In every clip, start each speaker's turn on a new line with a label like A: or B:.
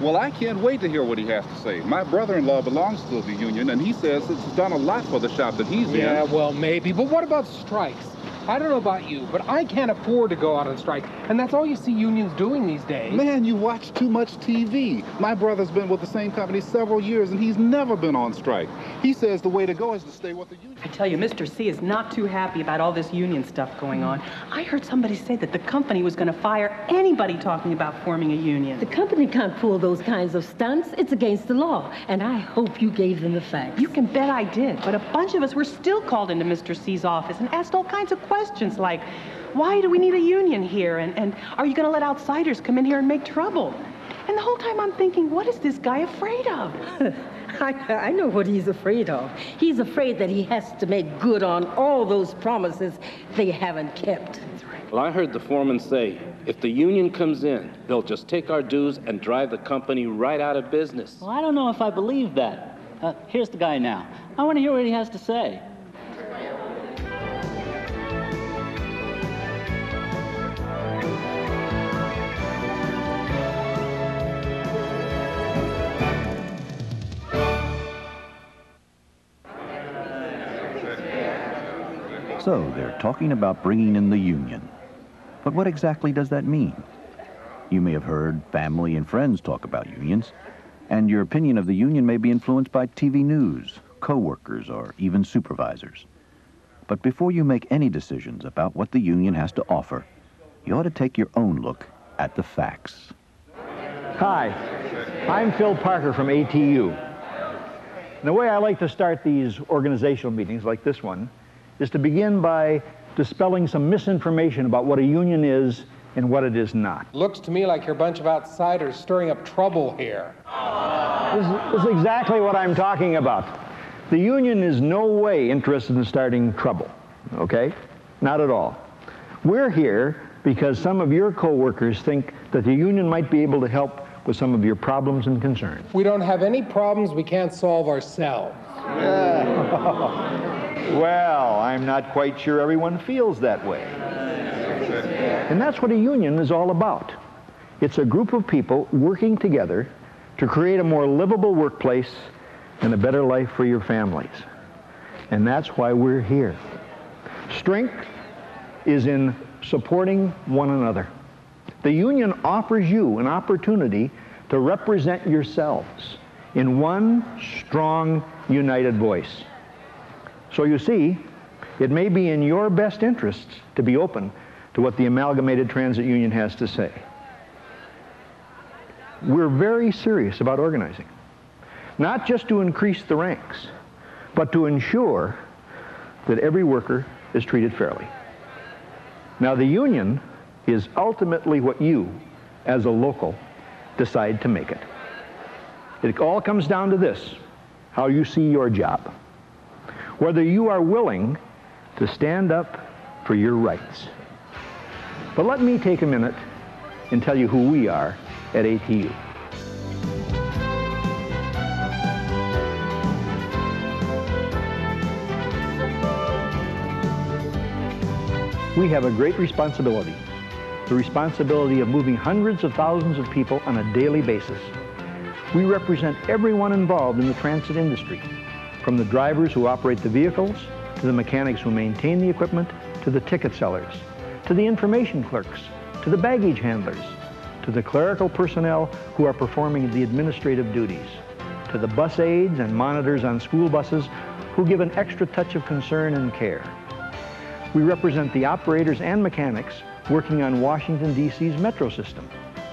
A: Well, I can't wait to hear what he has to say. My brother-in-law belongs to the union, and he says it's done a lot for the shop that he's in.
B: Yeah, well, maybe. But what about strikes? I don't know about you, but I can't afford to go out on strike. And that's all you see unions doing these days.
A: Man, you watch too much TV. My brother's been with the same company several years, and he's never been on strike. He says the way to go is to stay with the union.
C: I tell you, Mr. C is not too happy about all this union stuff going on. I heard somebody say that the company was going to fire anybody talking about forming a union.
D: The company can't pull those kinds of stunts. It's against the law. And I hope you gave them the facts.
C: You can bet I did. But a bunch of us were still called into Mr. C's office and asked all kinds of questions like, why do we need a union here? And are you going to let outsiders come in here and make trouble? And the whole time I'm thinking, what is this guy afraid of?
D: I know what he's afraid of. He's afraid that he has to make good on all those promises they haven't kept.
E: Well, I heard the foreman say, if the union comes in, they'll just take our dues and drive the company right out of business.
F: Well, I don't know if I believe that. Here's the guy now. I want to hear what he has to say.
G: So they're talking about bringing in the union. But what exactly does that mean? You may have heard family and friends talk about unions, and your opinion of the union may be influenced by TV news, co-workers, or even supervisors. But before you make any decisions about what the union has to offer, you ought to take your own look at the facts.
H: Hi, I'm Phil Parker from ATU. And the way I like to start these organizational meetings, like this one, is to begin by dispelling some misinformation about what a union is and what it is not.
B: Looks to me like you're a bunch of outsiders stirring up trouble here.
H: This is exactly what I'm talking about. The union is no way interested in starting trouble, okay? Not at all. We're here because some of your co-workers think that the union might be able to help with some of your problems and concerns.
B: We don't have any problems we can't solve ourselves.
H: Well, I'm not quite sure everyone feels that way. And that's what a union is all about. It's a group of people working together to create a more livable workplace and a better life for your families. And that's why we're here. Strength is in supporting one another. The union offers you an opportunity to represent yourselves in one strong, united voice. So you see, it may be in your best interest to be open to what the Amalgamated Transit Union has to say. We're very serious about organizing, not just to increase the ranks, but to ensure that every worker is treated fairly. Now, the union is ultimately what you, as a local, decide to make it. It all comes down to this, how you see your job. Whether you are willing to stand up for your rights. But let me take a minute and tell you who we are at ATU. We have a great responsibility, the responsibility of moving hundreds of thousands of people on a daily basis. We represent everyone involved in the transit industry, from the drivers who operate the vehicles, to the mechanics who maintain the equipment, to the ticket sellers, to the information clerks, to the baggage handlers, to the clerical personnel who are performing the administrative duties, to the bus aides and monitors on school buses who give an extra touch of concern and care. We represent the operators and mechanics working on Washington, D.C.'s metro system,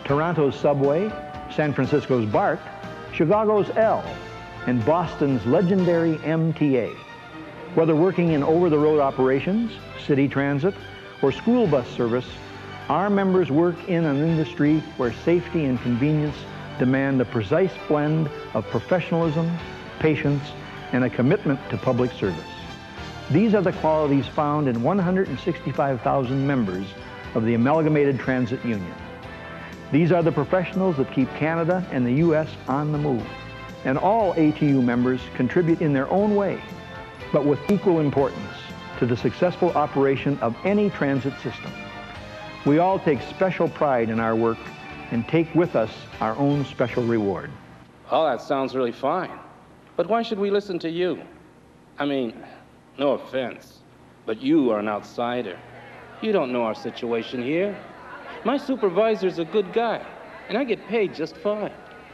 H: Toronto's subway, San Francisco's BART, Chicago's L, and Boston's legendary MTA. Whether working in over-the-road operations, city transit, or school bus service, our members work in an industry where safety and convenience demand a precise blend of professionalism, patience, and a commitment to public service. These are the qualities found in 165,000 members of the Amalgamated Transit Union. These are the professionals that keep Canada and the U.S. on the move. And all ATU members contribute in their own way, but with equal importance to the successful operation of any transit system. We all take special pride in our work and take with us our own special reward.
E: All that sounds really fine. But why should we listen to you? I mean, no offense, but you are an outsider. You don't know our situation here. My supervisor's a good guy, and I get paid just fine.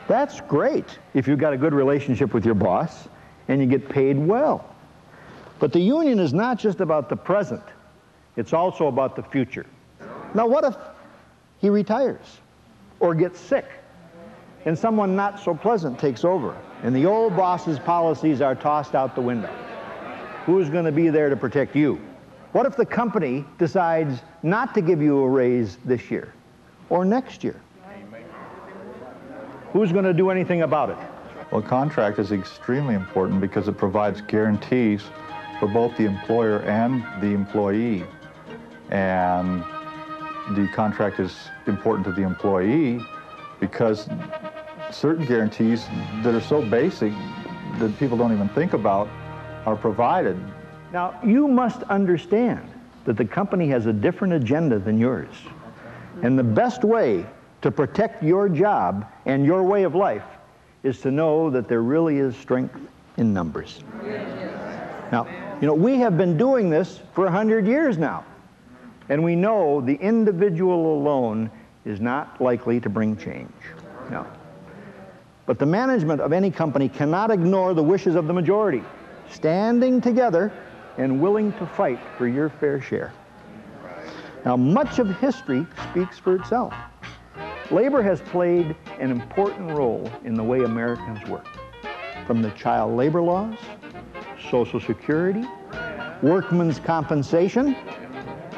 H: That's great if you've got a good relationship with your boss and you get paid well. But the union is not just about the present, it's also about the future. Now, what if he retires or gets sick and someone not so pleasant takes over and the old boss's policies are tossed out the window? Who's going to be there to protect you? What if the company decides not to give you a raise this year or next year? Who's going to do anything about it?
I: Well, a contract is extremely important because it provides guarantees for both the employer and the employee. And the contract is important to the employee because certain guarantees that are so basic that people don't even think about are provided.
H: Now, you must understand that the company has a different agenda than yours. And the best way to protect your job and your way of life is to know that there really is strength in numbers. Now, you know, we have been doing this for 100 years now. And we know the individual alone is not likely to bring change. No. But the management of any company cannot ignore the wishes of the majority, standing together and willing to fight for your fair share. Now, much of history speaks for itself. Labor has played an important role in the way Americans work, from the child labor laws, Social Security, workman's compensation,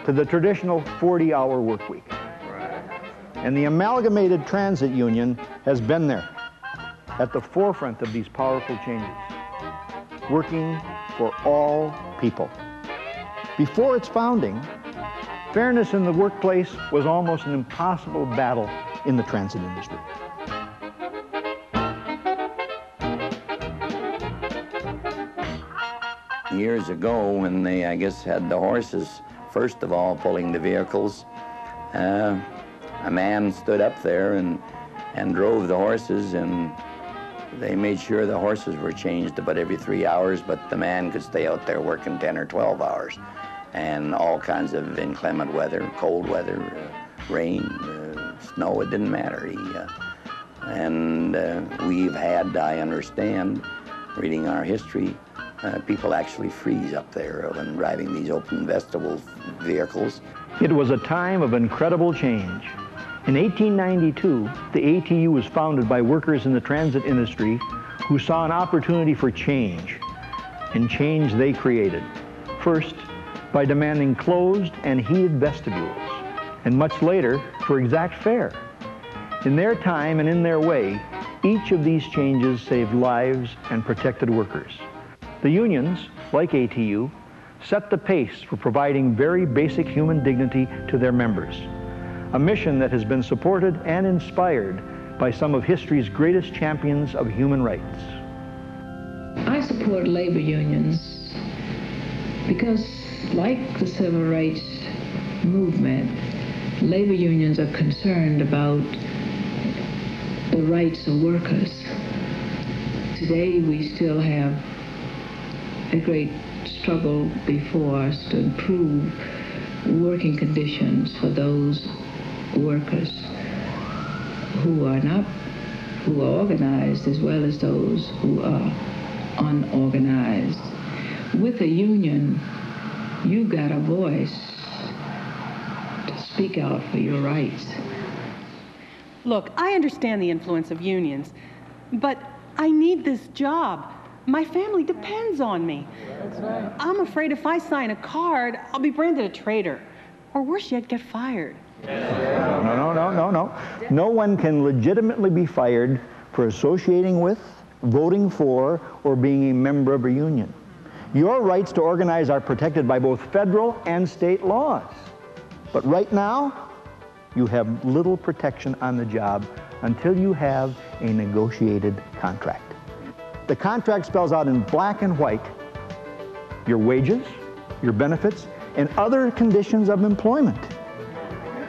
H: to the traditional 40-hour work week. And the Amalgamated Transit Union has been there, at the forefront of these powerful changes, working for all people. Before its founding, fairness in the workplace was almost an impossible battle in the transit industry.
J: Years ago, when they, I guess, had the horses, first of all, pulling the vehicles, a man stood up there and drove the horses, and they made sure the horses were changed about every 3 hours, but the man could stay out there working 10 or 12 hours. And all kinds of inclement weather, cold weather, rain, snow, it didn't matter. We've had, I understand, reading our history, people actually freeze up there when driving these open vestibule vehicles.
H: It was a time of incredible change. In 1892, the ATU was founded by workers in the transit industry who saw an opportunity for change, and change they created. First, by demanding closed and heated vestibules, and much later, for exact fare. In their time and in their way, each of these changes saved lives and protected workers. The unions, like ATU, set the pace for providing very basic human dignity to their members, a mission that has been supported and inspired by some of history's greatest champions of human rights.
K: I support labor unions because, like the civil rights movement, labor unions are concerned about the rights of workers. Today we still have a great struggle before us to improve working conditions for those workers who are organized, as well as those who are unorganized. With a union, you got a voice to speak out for your rights.
C: Look, I understand the influence of unions, but I need this job. My family depends on me.
B: That's right.
C: I'm afraid if I sign a card, I'll be branded a traitor, or worse yet, get fired.
H: No. No one can legitimately be fired for associating with, voting for, or being a member of a union. Your rights to organize are protected by both federal and state laws. But right now, you have little protection on the job until you have a negotiated contract. The contract spells out in black and white your wages, your benefits, and other conditions of employment.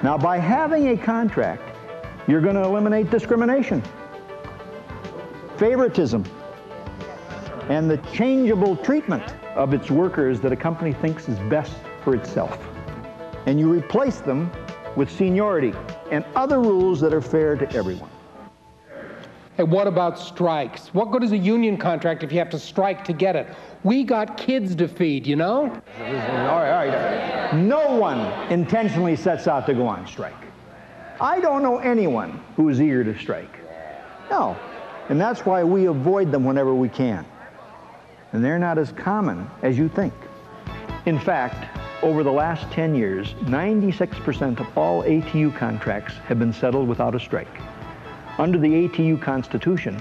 H: Now, by having a contract, You're going to eliminate discrimination, favoritism, and the changeable treatment of its workers that a company thinks is best for itself. And you replace them with seniority and other rules that are fair to everyone.
B: Hey, what about strikes? What good is a union contract if you have to strike to get it? We got kids to feed, you know?
H: All right. No one intentionally sets out to go on strike. I don't know anyone who is eager to strike. No. And that's why we avoid them whenever we can. And they're not as common as you think. In fact, over the last 10 years, 96% of all ATU contracts have been settled without a strike. Under the ATU Constitution,